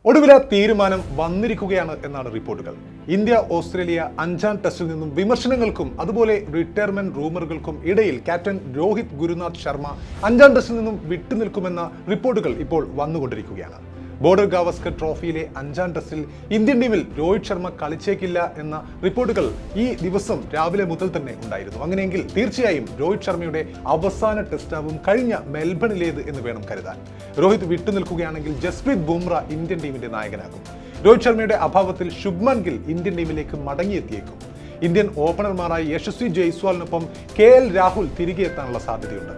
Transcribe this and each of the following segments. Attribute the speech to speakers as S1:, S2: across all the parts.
S1: ഒടുവിലെ തീരുമാനം വന്നിരിക്കുകയാണ് എന്നാണ് റിപ്പോർട്ടുകൾ. ഇന്ത്യ ഓസ്ട്രേലിയ 5ാം ടെസ്റ്റിൽ നിന്നും വിമർശനങ്ങൾക്കും അതുപോലെ റിട്ടയർമെന്റ് റൂമറുകൾക്കും ഇടയിൽ ക്യാപ്റ്റൻ രോഹിത് ഗുരുനാഥ് ശർമ്മ 5ാം ടെസ്റ്റിൽ നിന്നും വിട്ടുനിൽക്കുമെന്ന റിപ്പോർട്ടുകൾ ഇപ്പോൾ വന്നുകൊണ്ടിരിക്കുകയാണ്. ബോർഡർ ഗാവസ്കർ ട്രോഫിയിലെ 5ാം ടെസ്റ്റിൽ ഇന്ത്യൻ ടീമിൽ രോഹിത് ശർമ്മ കളിച്ചേക്കില്ല എന്ന റിപ്പോർട്ടുകൾ ഈ ദിവസം രാവിലെ മുതൽ തന്നെ ഉണ്ടായിരുന്നു. അങ്ങനെയെങ്കിൽ തീർച്ചയായും രോഹിത് ശർമ്മയുടെ അവസാന ടെസ്റ്റാവും കഴിഞ്ഞ മെൽബണിലേത് എന്ന് വേണം കരുതാൻ. രോഹിത് വിട്ടുനിൽക്കുകയാണെങ്കിൽ ജസ്പ്രീത് ബുംറ ഇന്ത്യൻ ടീമിന്റെ നായകനാകും. രോഹിത് ശർമ്മയുടെ അഭാവത്തിൽ ശുഭ്മാൻ ഗിൽ ഇന്ത്യൻ ടീമിലേക്ക് മടങ്ങിയെത്തിയേക്കും. ഇന്ത്യൻ ഓപ്പണർമാരായ യശസ്വി ജയ്സ്വാളിനൊപ്പം KL രാഹുൽ തിരികെ എത്താനുള്ള സാധ്യതയുണ്ട്.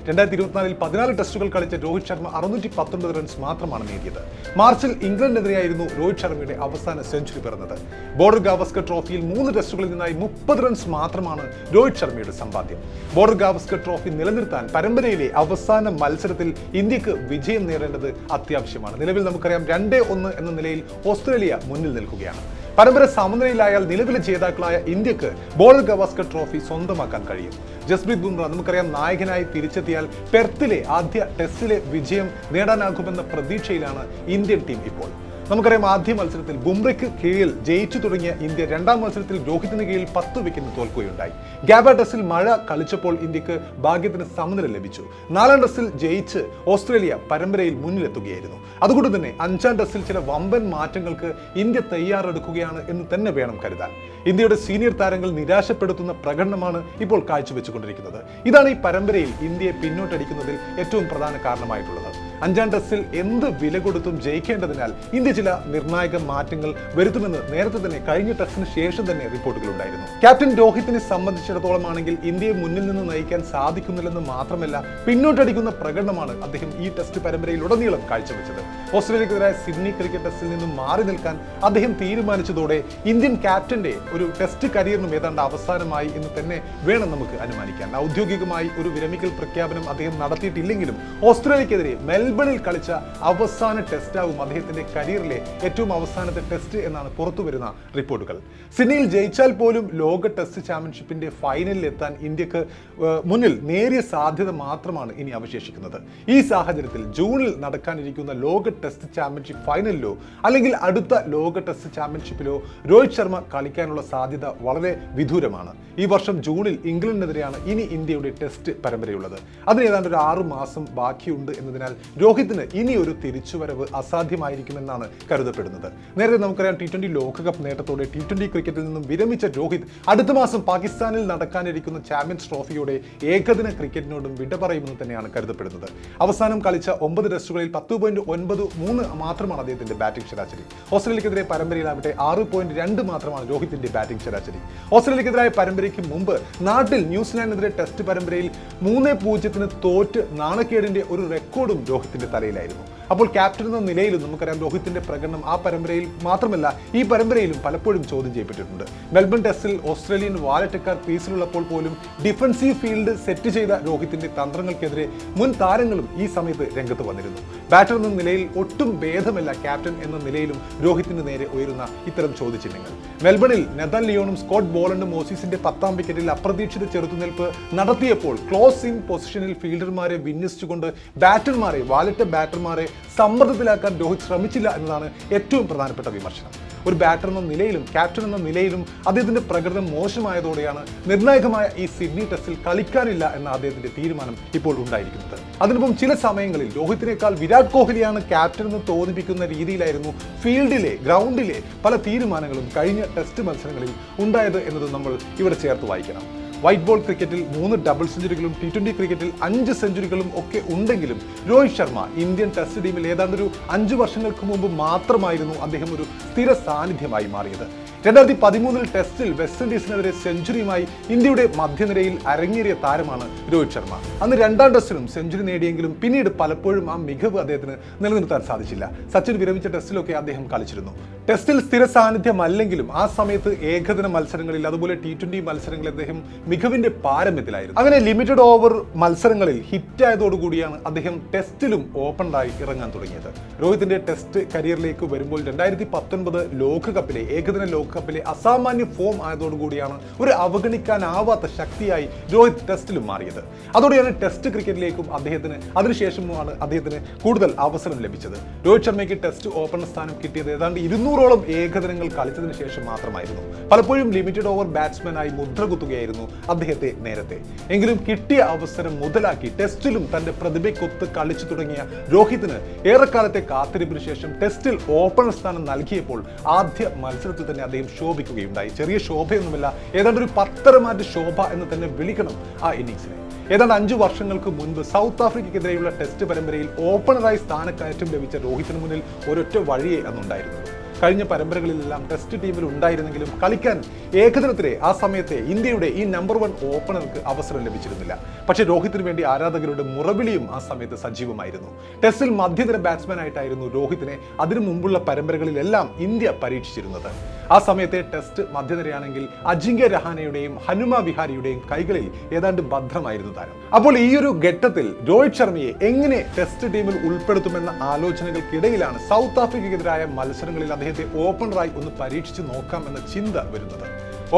S1: രണ്ടായിരത്തി 14 ടെസ്റ്റുകൾ കളിച്ച രോഹിത് ശർമ്മ 619 റൺസ് മാത്രമാണ് നേടിയത്. മാർച്ചിൽ ഇംഗ്ലണ്ടിനെതിരെയായിരുന്നു രോഹിത് ശർമ്മയുടെ അവസാന സെഞ്ചുറി പിറന്നത്. ബോർഡർ ഗാവസ്കർ ട്രോഫിയിൽ 3 ടെസ്റ്റുകളിൽ നിന്നായി 30 റൺസ് മാത്രമാണ് രോഹിത് ശർമ്മയുടെ സമ്പാദ്യം. ബോർഡർ ഗാവസ്കർ ട്രോഫി നിലനിർത്താൻ പരമ്പരയിലെ അവസാന മത്സരത്തിൽ ഇന്ത്യക്ക് വിജയം നേടേണ്ടത് അത്യാവശ്യമാണ്. നിലവിൽ നമുക്കറിയാം 2-1 എന്ന നിലയിൽ ഓസ്ട്രേലിയ മുന്നിൽ നിൽക്കുകയാണ്. പരമ്പര സമനിലയിലായാൽ നിലവിലെ ജേതാക്കളായ ഇന്ത്യക്ക് ബോർഡർ ഗവാസ്കർ ട്രോഫി സ്വന്തമാക്കാൻ കഴിയും. ജസ്പ്രീത് ബുംറ നമുക്കറിയാം നായകനായി തിരിച്ചെത്തിയാൽ പെർത്തിലെ ആദ്യ ടെസ്റ്റിലെ വിജയം നേടാനാകുമെന്ന പ്രതീക്ഷയിലാണ് ഇന്ത്യൻ ടീം ഇപ്പോൾ. നമുക്കറിയാം ആദ്യ മത്സരത്തിൽ ബുംറയ്ക്ക് കീഴിൽ ജയിച്ചു തുടങ്ങിയ ഇന്ത്യ 2ാം മത്സരത്തിൽ രോഹിത്തിന് കീഴിൽ 10 വിക്കറ്റിന് തോൽക്കുകയുണ്ടായി. ഗാബ ടെസ്റ്റിൽ മഴ കളിച്ചപ്പോൾ ഇന്ത്യക്ക് ഭാഗ്യത്തിന് സമനില ലഭിച്ചു. 4ാം ടെസ്റ്റിൽ ജയിച്ച് ഓസ്ട്രേലിയ പരമ്പരയിൽ മുന്നിലെത്തുകയായിരുന്നു. അതുകൊണ്ട് തന്നെ 5ാം ടെസ്റ്റിൽ ചില വമ്പൻ മാറ്റങ്ങൾക്ക് ഇന്ത്യ തയ്യാറെടുക്കുകയാണ് എന്ന് തന്നെ വേണം കരുതാൻ. ഇന്ത്യയുടെ സീനിയർ താരങ്ങൾ നിരാശപ്പെടുത്തുന്ന പ്രകടനമാണ് ഇപ്പോൾ കാഴ്ചവെച്ചുകൊണ്ടിരിക്കുന്നത്. ഇതാണ് ഈ പരമ്പരയിൽ ഇന്ത്യയെ പിന്നോട്ടടിക്കുന്നതിൽ ഏറ്റവും പ്രധാന കാരണമായിട്ടുള്ളത്. 5ാം ടെസ്റ്റിൽ എന്ത് വില കൊടുത്തും ജയിക്കേണ്ടതിനാൽ ഇന്ത്യ ചില നിർണായക മാറ്റങ്ങൾ വരുത്തുമെന്ന് നേരത്തെ തന്നെ കഴിഞ്ഞ ടെസ്റ്റിന് ശേഷം തന്നെ റിപ്പോർട്ടുകൾ ഉണ്ടായിരുന്നു. ക്യാപ്റ്റൻ രോഹിത്തിനെ സംബന്ധിച്ചിടത്തോളം ആണെങ്കിൽ ഇന്ത്യയെ മുന്നിൽ നിന്ന് നയിക്കാൻ സാധിക്കുന്നില്ലെന്ന് മാത്രമല്ല പിന്നോട്ടടിക്കുന്ന പ്രകടനമാണ് അദ്ദേഹം ഈ ടെസ്റ്റ് പരമ്പരയിൽ ഉടനീളം കാഴ്ചവെച്ചത്. ഓസ്ട്രേലിയക്കെതിരായ സിഡ്നി ക്രിക്കറ്റ് ടെസ്റ്റിൽ നിന്നും മാറി നിൽക്കാൻ അദ്ദേഹം തീരുമാനിച്ചതോടെ ഇന്ത്യൻ ക്യാപ്റ്റന്റെ ഒരു ടെസ്റ്റ് കരിയറിനും ഏതാണ്ട് അവസാനമായി എന്ന് തന്നെ വേണം നമുക്ക് അനുമാനിക്കാൻ. ഔദ്യോഗികമായി ഒരു വിരമിക്കൽ പ്രഖ്യാപനം അദ്ദേഹം നടത്തിയിട്ടില്ലെങ്കിലും ഓസ്ട്രേലിയക്കെതിരെ മെൽബണിൽ കളിച്ച അവസാന ടെസ്റ്റാവും അദ്ദേഹത്തിന്റെ കരിയറിലെ ഏറ്റവും അവസാനത്തെ ടെസ്റ്റ് എന്നാണ് പുറത്തുവരുന്ന റിപ്പോർട്ടുകൾ. സിഡ്നിയിൽ ജയിച്ചാൽ പോലും ലോക ടെസ്റ്റ് ചാമ്പ്യൻഷിപ്പിന്റെ ഫൈനലിൽ എത്താൻ ഇന്ത്യക്ക് മുന്നിൽ നേരിയ സാധ്യത മാത്രമാണ് ഇനി അവശേഷിക്കുന്നത്. ഈ സാഹചര്യത്തിൽ ജൂണിൽ നടക്കാനിരിക്കുന്ന ലോക ടെസ്റ്റ് ചാമ്പ്യൻഷിപ്പ് ഫൈനലിലോ അല്ലെങ്കിൽ അടുത്ത ലോക ടെസ്റ്റ് ചാമ്പ്യൻഷിപ്പിലോ രോഹിത് ശർമ്മ കളിക്കാനുള്ള സാധ്യത വളരെ വിദൂരമാണ്. ഈ വർഷം ജൂണിൽ ഇംഗ്ലണ്ടിനെതിരെയാണ് ഇനി ഇന്ത്യയുടെ ടെസ്റ്റ് പരമ്പരയുള്ളത്. അതിന് ഏതാണ്ട് ഒരു 6 മാസം ബാക്കിയുണ്ട് എന്നതിനാൽ രോഹിത്തിന് ഇനി ഒരു തിരിച്ചുവരവ് അസാധ്യമായിരിക്കുമെന്നാണ് കരുതപ്പെടുന്നത്. നേരത്തെ നമുക്കറിയാം T20 ലോകകപ്പ് നേട്ടത്തോടെ T20 ക്രിക്കറ്റിൽ നിന്നും വിരമിച്ച രോഹിത് അടുത്ത മാസം പാകിസ്ഥാനിൽ നടക്കാനിരിക്കുന്ന ചാമ്പ്യൻസ് ട്രോഫിയോടെ ഏകദിന ക്രിക്കറ്റിനോടും വിട പറയുമെന്ന് തന്നെയാണ് കരുതപ്പെടുന്നത്. അവസാനം കളിച്ച 9 ടെസ്റ്റുകളിൽ 10.93 മാത്രമാണ് അദ്ദേഹത്തിന്റെ ബാറ്റിംഗ് ശരാശരി. ഓസ്ട്രേലിയക്കെതിരെ പരമ്പരയിലാവട്ടെ 6.2 മാത്രമാണ് രോഹിത്തിന്റെ ബാറ്റിംഗ് ശരാശരി. ഓസ്ട്രേലിയക്കെതിരായ പരമ്പരയ്ക്ക് മുമ്പ് നാട്ടിൽ ന്യൂസിലാൻഡിനെതിരെ ടെസ്റ്റ് പരമ്പരയിൽ 3-0 തോറ്റ് നാണക്കേടിന്റെ ഒരു റെക്കോർഡും രോഹിത്തിന്റെ തലയിലായിരുന്നു. അപ്പോൾ ക്യാപ്റ്റൻ എന്ന നിലയിലും നമുക്കറിയാം രോഹിത്തിന്റെ പ്രകടനം ആ പരമ്പരയിൽ മാത്രമല്ല ഈ പരമ്പരയിലും പലപ്പോഴും ചോദ്യം ചെയ്യപ്പെട്ടിട്ടുണ്ട്. മെൽബൺ ടെസ്റ്റിൽ ഓസ്ട്രേലിയൻ വാലറ്റക്കാർ പീസിലുള്ളപ്പോൾ പോലും ഡിഫൻസീവ് ഫീൽഡ് സെറ്റ് ചെയ്ത രോഹിത്തിന്റെ തന്ത്രങ്ങൾക്കെതിരെ മുൻ താരങ്ങളും ഈ സമയത്ത് രംഗത്ത് വന്നിരുന്നു. ബാറ്റർ എന്ന നിലയിൽ ഒട്ടും ഭേദമല്ല ക്യാപ്റ്റൻ എന്ന നിലയിലും രോഹിത്തിന് നേരെ ഉയരുന്ന ഇത്തരം ചോദ്യചിഹ്നങ്ങൾ. മെൽബണിൽ നെതൻ ലിയോണും സ്കോട്ട് ബോളണ്ടും ഓസീസിന്റെ 10ാം വിക്കറ്റിൽ അപ്രതീക്ഷിത ചെറുത്തുനിൽപ്പ് നടത്തിയപ്പോൾ ക്ലോസ് ഇൻ പൊസിഷനിൽ ഫീൽഡർമാരെ വിന്യസിച്ചുകൊണ്ട് ബാറ്റർമാരെ വാലറ്റ ബാറ്റർമാരെ സമ്മർദ്ദത്തിലാക്കാൻ രോഹിത് ശ്രമിച്ചില്ല എന്നതാണ് ഏറ്റവും പ്രധാനപ്പെട്ട വിമർശനം. ഒരു ബാറ്റർ എന്ന നിലയിലും ക്യാപ്റ്റൻ എന്ന നിലയിലും അദ്ദേഹത്തിന്റെ പ്രകടനം മോശമായതോടെയാണ് നിർണായകമായ ഈ സിഡ്നി ടെസ്റ്റിൽ കളിക്കാനില്ല എന്ന അദ്ദേഹത്തിന്റെ തീരുമാനം ഇപ്പോൾ ഉണ്ടായിരിക്കുന്നത്. അതിനൊപ്പം ചില സമയങ്ങളിൽ രോഹിത്തിനേക്കാൾ വിരാട് കോഹ്ലിയാണ് ക്യാപ്റ്റൻ എന്ന് തോന്നിപ്പിക്കുന്ന രീതിയിലായിരുന്നു ഫീൽഡിലെ ഗ്രൗണ്ടിലെ പല തീരുമാനങ്ങളും കഴിഞ്ഞ ടെസ്റ്റ് മത്സരങ്ങളിൽ ഉണ്ടായത് എന്നത് നമ്മൾ ഇവിടെ ചേർത്ത് വായിക്കണം. വൈറ്റ് ബോൾ ക്രിക്കറ്റിൽ 3 ഡബിൾ സെഞ്ചുറികളും T20 ക്രിക്കറ്റിൽ 5 സെഞ്ചുറികളും ഒക്കെ ഉണ്ടെങ്കിലും രോഹിത് ശർമ്മ ഇന്ത്യൻ ടെസ്റ്റ് ടീമിൽ ഏതാണ്ടൊരു 5 വർഷങ്ങൾക്ക് മുമ്പ് മാത്രമായിരുന്നു അദ്ദേഹം ഒരു സ്ഥിര സാന്നിധ്യമായി മാറിയത്. 2013 ടെസ്റ്റിൽ വെസ്റ്റ് ഇൻഡീസിനെതിരെ സെഞ്ചുറിയുമായി ഇന്ത്യയുടെ മധ്യനിരയിൽ അരങ്ങേറിയ താരമാണ് രോഹിത് ശർമ്മ. അന്ന് 2ാം ടെസ്റ്റിലും സെഞ്ചുറി നേടിയെങ്കിലും പിന്നീട് പലപ്പോഴും ആ മികവ് അദ്ദേഹത്തിന് നിലനിർത്താൻ സാധിച്ചില്ല. സച്ചിൻ വിരമിച്ച ടെസ്റ്റിലൊക്കെ അദ്ദേഹം കളിച്ചിരുന്നു. ടെസ്റ്റിൽ സ്ഥിര സാന്നിധ്യമല്ലെങ്കിലും ആ സമയത്ത് ഏകദിന മത്സരങ്ങളിൽ അതുപോലെ T20 മത്സരങ്ങളിൽ അദ്ദേഹം മികവിന്റെ പാരമ്യത്തിലായിരുന്നു. അങ്ങനെ ലിമിറ്റഡ് ഓവർ മത്സരങ്ങളിൽ ഹിറ്റായതോടുകൂടിയാണ് അദ്ദേഹം ടെസ്റ്റിലും ഓപ്പണറായി ഇറങ്ങാൻ തുടങ്ങിയത്. രോഹിത്തിന്റെ ടെസ്റ്റ് കരിയറിലേക്ക് വരുമ്പോൾ 2019 ലോകകപ്പിലെ ഏകദിന ലോകകപ്പ് ലോകകപ്പിലെ അസാമാന്യ ഫോം ആയതോടുകൂടിയാണ് ഒരു അവഗണിക്കാനാവാത്ത ശക്തിയായി രോഹിത് ടെസ്റ്റിലും മാറിയത്. അതോടെയാണ് ടെസ്റ്റ് ക്രിക്കറ്റിലേക്കും അതിനുശേഷമാണ് അദ്ദേഹത്തിന് കൂടുതൽ അവസരം ലഭിച്ചത്. രോഹിത് ശർമ്മയ്ക്ക് ടെസ്റ്റ് ഓപ്പണർ സ്ഥാനം കിട്ടിയത് ഏതാണ്ട് 200ഓളം ഏകദിനങ്ങൾ കളിച്ചതിന് ശേഷം മാത്രമായിരുന്നു. പലപ്പോഴും ലിമിറ്റഡ് ഓവർ ബാറ്റ്സ്മാനായി മുദ്ര കുത്തുകയായിരുന്നു അദ്ദേഹത്തെ നേരത്തെ. എങ്കിലും കിട്ടിയ അവസരം മുതലാക്കി ടെസ്റ്റിലും തന്റെ പ്രതിഭയ്ക്കൊത്ത് കളിച്ചു തുടങ്ങിയ രോഹിത്തിന് ഏറെക്കാലത്തെ കാത്തിരിപ്പിന് ശേഷം ടെസ്റ്റിൽ ഓപ്പണർ സ്ഥാനം നൽകിയപ്പോൾ ആദ്യ മത്സരത്തിൽ തന്നെ അദ്ദേഹം ശോഭിക്കുകയുണ്ടായി. ചെറിയ ശോഭയൊന്നുമില്ല, ഏതാണ്ട് ഒരു പത്തരമാറ്റ് ശോഭ എന്ന് തന്നെ വിളിക്കണം ആ ഇന്നിംഗ്സിനെ. ഏതാണ്ട് 5 വർഷങ്ങൾക്ക് മുൻപ് സൗത്ത് ആഫ്രിക്കയ്ക്കെതിരെയുള്ള ടെസ്റ്റ് പരമ്പരയിൽ ഓപ്പണറായി സ്ഥാനക്കയറ്റം ലഭിച്ച രോഹിത്തിന് മുന്നിൽ ഒരൊറ്റ വഴിയേ അന്നുണ്ടായിരുന്നു. കഴിഞ്ഞ പരമ്പരകളിലെല്ലാം ടെസ്റ്റ് ടീമിൽ ഉണ്ടായിരുന്നെങ്കിലും കളിക്കാൻ ഏകദിനത്തിലെ ആ സമയത്തെ ഇന്ത്യയുടെ ഈ നമ്പർ 1 ഓപ്പണർക്ക് അവസരം ലഭിച്ചിരുന്നില്ല. പക്ഷേ രോഹിത്തിന് വേണ്ടി ആരാധകരുടെ മുറവിളിയും ആ സമയത്ത് സജീവമായിരുന്നു. ടെസ്റ്റിൽ മധ്യതര ബാറ്റ്സ്മാൻ ആയിട്ടായിരുന്നു രോഹിത്തിനെ അതിനു മുമ്പുള്ള പരമ്പരകളിലെല്ലാം ഇന്ത്യ പരീക്ഷിച്ചിരുന്നത്. ആ സമയത്തെ ടെസ്റ്റ് മധ്യനിരയാണെങ്കിൽ അജിങ്ക്യ രഹാനെയുടെയും ഹനുമ വിഹാരിയുടെയും കൈകളിൽ ഏതാണ്ട് ഭദ്രമായിരുന്നു താരം. അപ്പോൾ ഈ ഒരു ഘട്ടത്തിൽ രോഹിത് ശർമ്മയെ എങ്ങനെ ടെസ്റ്റ് ടീമിൽ ഉൾപ്പെടുത്തുമെന്ന ആലോചനകൾക്കിടയിലാണ് സൗത്ത് ആഫ്രിക്കയ്ക്കെതിരായ മത്സരങ്ങളിൽ അദ്ദേഹത്തെ ഓപ്പണറായി ഒന്ന് പരീക്ഷിച്ച് നോക്കാം എന്ന ചിന്ത വരുന്നത്.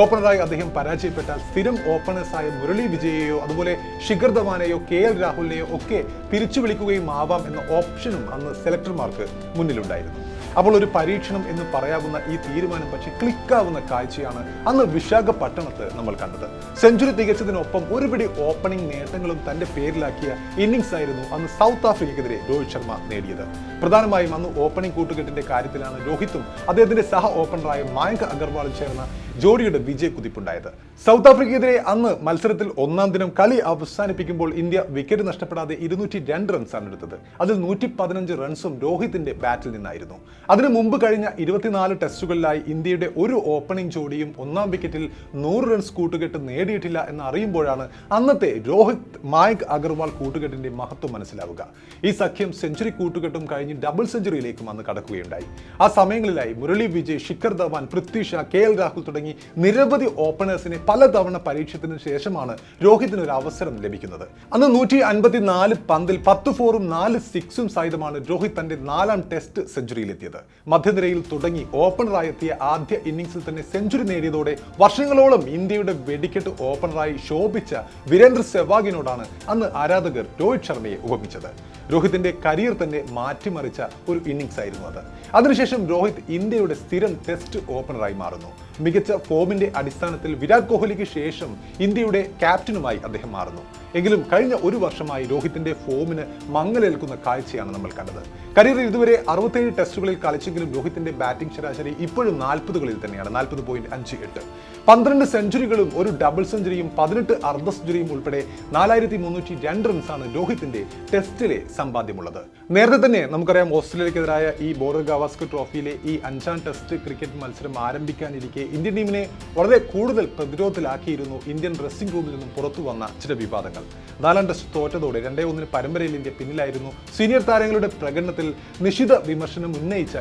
S1: ഓപ്പണറായി അദ്ദേഹം പരാജയപ്പെട്ടാൽ സ്ഥിരം ഓപ്പണേഴ്സായ മുരളി വിജയെയോ അതുപോലെ ശിഖർ ധവാനെയോ KL രാഹുലിനെയോ ഒക്കെ തിരിച്ചു വിളിക്കുകയും ആവാം എന്ന ഓപ്ഷനും അന്ന് സെലക്ടർമാർക്ക് മുന്നിലുണ്ടായിരുന്നു. അപ്പോൾ ഒരു പരീക്ഷണം എന്ന് പറയാവുന്ന ഈ തീരുമാനം പക്ഷേ ക്ലിക്കാവുന്ന കാഴ്ചയാണ് അന്ന് വിശാഖപട്ടണത്ത് നമ്മൾ കണ്ടത്. സെഞ്ചുറി തികച്ചതിനൊപ്പം ഒരുപിടി ഓപ്പണിംഗ് നേട്ടങ്ങളും തന്റെ പേരിലാക്കിയ ഇന്നിംഗ്സ് ആയിരുന്നു അന്ന് സൗത്ത് ആഫ്രിക്കയ്ക്കെതിരെ രോഹിത് ശർമ്മ നേടിയത്. പ്രധാനമായും അന്ന് ഓപ്പണിംഗ് കൂട്ടുകെട്ടിന്റെ കാര്യത്തിലാണ് രോഹിത്തും അദ്ദേഹത്തിന്റെ സഹ ഓപ്പണറായ മായങ്ക് അഗർവാളും ചേർന്ന ജോഡിയുടെ വിജയ കുതിപ്പുണ്ടായത്. സൗത്ത് ആഫ്രിക്കയ്ക്കെതിരെ അന്ന് മത്സരത്തിൽ ഒന്നാം ദിനം കളി അവസാനിപ്പിക്കുമ്പോൾ ഇന്ത്യ വിക്കറ്റ് നഷ്ടപ്പെടാതെ 202 റൺസാണ് എടുത്തത്. അതിൽ 115 റൺസും രോഹിത്തിന്റെ ബാറ്റിൽ നിന്നായിരുന്നു. അതിനു മുമ്പ് കഴിഞ്ഞ 24 ടെസ്റ്റുകളിലായി ഇന്ത്യയുടെ ഒരു ഓപ്പണിംഗ് ജോഡിയും ഒന്നാം വിക്കറ്റിൽ 100 റൺസ് കൂട്ടുകെട്ട് നേടിയിട്ടില്ല എന്ന് അറിയുമ്പോഴാണ് അന്നത്തെ രോഹിത് മായങ്ക് അഗർവാൾ കൂട്ടുകെട്ടിന്റെ മഹത്വം മനസ്സിലാവുക. ഈ സഖ്യം സെഞ്ചുറി കൂട്ടുകെട്ടും കഴിഞ്ഞ് ഡബിൾ സെഞ്ചുറിയിലേക്കും അന്ന് കടക്കുകയുണ്ടായി. ആ സമയങ്ങളിലായി മുരളി വിജയ്, ശിഖർ ധവാൻ, പൃഥ്വി ഷാ, KL രാഹുൽ തുടങ്ങി നിരവധി ഓപ്പണേഴ്സിനെ പലതവണ പരീക്ഷത്തിന് ശേഷമാണ് രോഹിത്തിന് ഒരു അവസരം ലഭിക്കുന്നത്. അന്ന് 154 പന്തിൽ 10 4ഉം 4 6ഉം സഹിതമാണ് രോഹിത് തന്റെ 4ാം ടെസ്റ്റ് സെഞ്ചുറിയിലെത്തിയത്. മധ്യനിരയിൽ തുടങ്ങി ഓപ്പണറായി എത്തിയ ആദ്യ ഇന്നിംഗ്സിൽ തന്നെ സെഞ്ചുറി നേടിയതോടെ വർഷങ്ങളോളം ഇന്ത്യയുടെ വെടിക്കെട്ട് ഓപ്പണറായി ശോഭിച്ച വീരേന്ദ്ര സെവാഗിനോടാണ് അന്ന് ആരാധകർ രോഹിത് ശർമ്മയെ ഉപമിച്ചത്. രോഹിത്തിന്റെ കരിയർ തന്നെ മാറ്റിമറിച്ച ഒരു ഇന്നിംഗ്സ് ആയിരുന്നു അത്. അതിനുശേഷം രോഹിത് ഇന്ത്യയുടെ സ്ഥിരം ടെസ്റ്റ് ഓപ്പണറായി മാറുന്നു. മികച്ച ഫോമിന്റെ അടിസ്ഥാനത്തിൽ വിരാട് കോഹ്ലിക്ക് ശേഷം ഇന്ത്യയുടെ ക്യാപ്റ്റനുമായി അദ്ദേഹം മാറുന്നു. എങ്കിലും കഴിഞ്ഞ ഒരു വർഷമായി രോഹിത്തിന്റെ ഫോമിന് മങ്ങലേൽക്കുന്ന കാഴ്ചയാണ് നമ്മൾ കണ്ടത്. കരിയറിൽ ഇതുവരെ 67 ടെസ്റ്റുകളിൽ കളിച്ചെങ്കിലും രോഹിത്തിന്റെ ബാറ്റിംഗ് ശരാശരി ഇപ്പോഴും 40കളിൽ തന്നെയാണ്, 40.58. 12 സെഞ്ചുറികളും ഒരു ഡബിൾ സെഞ്ചുറിയും 18 അർദ്ധ സെഞ്ചുറിയും ഉൾപ്പെടെ 4302 റൺസാണ് രോഹിത്തിന്റെ ടെസ്റ്റിലെ സമ്പാദ്യമുള്ളത്. നേരത്തെ തന്നെ നമുക്കറിയാം ഓസ്ട്രേലിയക്കെതിരായ ഈ ബോർഡർ ഗവാസ്കർ ട്രോഫിയിലെ ഈ 5ാം ടെസ്റ്റ് ക്രിക്കറ്റ് മത്സരം ആരംഭിക്കാനിരിക്കെ ഇന്ത്യൻ ടീമിനെ വളരെ കൂടുതൽ പ്രതിരോധത്തിലാക്കിയിരുന്നു ഇന്ത്യൻ ഡ്രസ്സിംഗ് റൂമിൽ നിന്നും പുറത്തു വന്ന ചില വിവാദങ്ങൾ. 4ാം ടെസ്റ്റ് തോറ്റതോടെ 2-1 പരമ്പരയിൽ ഇന്ത്യ പിന്നിലായിരുന്നു. സീനിയർ താരങ്ങളുടെ പ്രകടനത്തിൽ നിശിത വിമർശനം ഉന്നയിച്ച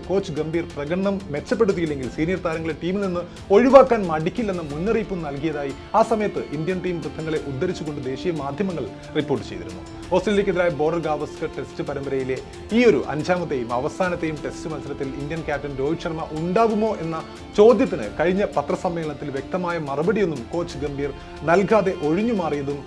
S1: കോച്ച് ഗംഭീർ പ്രകടനം മെച്ചപ്പെടുത്തിയില്ലെങ്കിൽ സീനിയർ താരങ്ങളെ ടീമിൽ നിന്ന് ഒഴിവാക്കാൻ മടിക്കില്ലെന്ന മുന്നറിയിപ്പും നൽകിയതായി ആ സമയത്ത് ഇന്ത്യൻ ടീം വൃത്തങ്ങളെ ഉദ്ധരിച്ചുകൊണ്ട് ദേശീയ മാധ്യമങ്ങൾ റിപ്പോർട്ട് ചെയ്തിരുന്നു. ഓസ്ട്രേലിയക്കെതിരായ ബോർഡർ ഗവാസ്കർ ടെസ്റ്റ് പരമ്പരയിലെ ഈ ഒരു 5ാമത്തെയും അവസാനത്തെയും ടെസ്റ്റ് മത്സരത്തിൽ ഇന്ത്യൻ ക്യാപ്റ്റൻ രോഹിത് ശർമ്മ ഉണ്ടാകുമോ എന്ന ചോദ്യത്തിന് കഴിഞ്ഞ പത്രസമ്മേളനത്തിൽ വ്യക്തമായ മറുപടിയൊന്നും കോച്ച് ഗംഭീർ നൽകാതെ ഒഴിഞ്ഞുമാറിയതും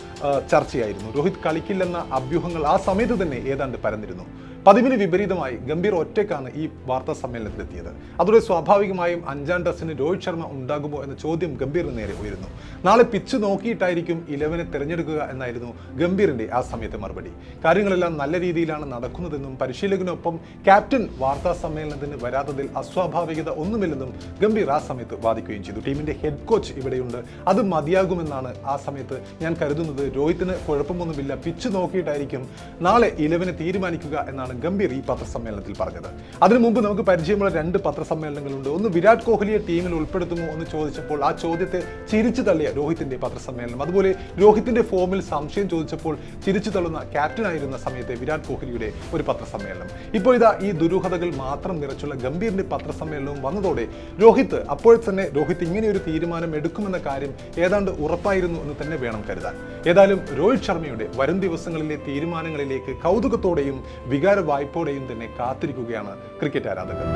S1: ചർച്ചയായിരുന്നു. രോഹിത് കളിക്കില്ലെന്ന അഭ്യൂഹങ്ങൾ ആ സമയത്ത് തന്നെ ഏതാണ്ട് പരന്നിരുന്നു. പതിവിന് വിപരീതമായി ഗംഭീർ ഒറ്റയ്ക്കാണ് ഈ വാർത്താ സമ്മേളനത്തിലെത്തിയത്. അതോടെ സ്വാഭാവികമായും 5ാം ടെസ്റ്റിന് രോഹിത് ശർമ്മ ഉണ്ടാകുമോ എന്ന ചോദ്യം ഗംഭീറിന് നേരെ ഉയരുന്നു. നാളെ പിച്ച് നോക്കിയിട്ടായിരിക്കും 11 തിരഞ്ഞെടുക്കുക എന്നായിരുന്നു ഗംഭീറിന്റെ ആ സമയത്തെ മറുപടി. കാര്യങ്ങളെല്ലാം നല്ല രീതിയിലാണ് നടക്കുന്നതെന്നും പരിശീലകനൊപ്പം ക്യാപ്റ്റൻ വാർത്താ സമ്മേളനത്തിന് വരാത്തതിൽ അസ്വാഭാവികത ഒന്നുമില്ലെന്നും ഗംഭീർ ആ സമയത്ത് വാദിക്കുകയും ചെയ്തു. ടീമിന്റെ ഹെഡ് കോച്ച് ഇവിടെയുണ്ട്, അത് മതിയാകുമെന്നാണ് ആ സമയത്ത് ഞാൻ കരുതുന്നത്. രോഹിത്തിന് കുഴപ്പമൊന്നുമില്ല, പിച്ച് നോക്കിയിട്ടായിരിക്കും നാളെ 11 തീരുമാനിക്കുക എന്നാണ് ഗംഭീർ ഈ പത്രസമ്മേളനത്തിൽ പറഞ്ഞത്. അതിനു മുമ്പ് നമുക്ക് പരിചയമുള്ള 2 പത്രസമ്മേളനങ്ങളുണ്ട്. ഒന്ന് വിരാട് കോഹ്ലിയെ ടീമിൽ ഉൾപ്പെടുത്തുമോ എന്ന് ചോദിച്ചപ്പോൾ ആ ചോദ്യത്തെ ചിരിച്ചു തള്ളിയ രോഹിത്തിന്റെ പത്രസമ്മേളനം. അതുപോലെ രോഹിത്തിന്റെ ഫോമിൽ സംശയം ചോദിച്ചപ്പോൾ ചിരിച്ചു തള്ളുന്ന ക്യാപ്റ്റനായിരുന്ന സമയത്തെ വിരാട് കോഹ്ലിയുടെ ഒരു പത്രസമ്മേളനം. ഇപ്പോൾ ഇതാ ഈ ദുരൂഹതകൾ മാത്രം നിറച്ചുള്ള ഗംഭീറിന്റെ പത്രസമ്മേളനവും വന്നതോടെ അപ്പോൾ തന്നെ രോഹിത് ഇങ്ങനെ ഒരു തീരുമാനം എടുക്കുമെന്ന കാര്യം ഏതാണ്ട് ഉറപ്പായിരുന്നു എന്ന് തന്നെ വേണം കരുതാൻ. ഏതായാലും രോഹിത് ശർമ്മയുടെ വരും ദിവസങ്ങളിലെ തീരുമാനങ്ങളിലേക്ക് കൗതുകത്തോടെയും വികാര വായ്പോടെയും തന്നെ കാത്തിരിക്കുകയാണ് ക്രിക്കറ്റ് ആരാധകർ.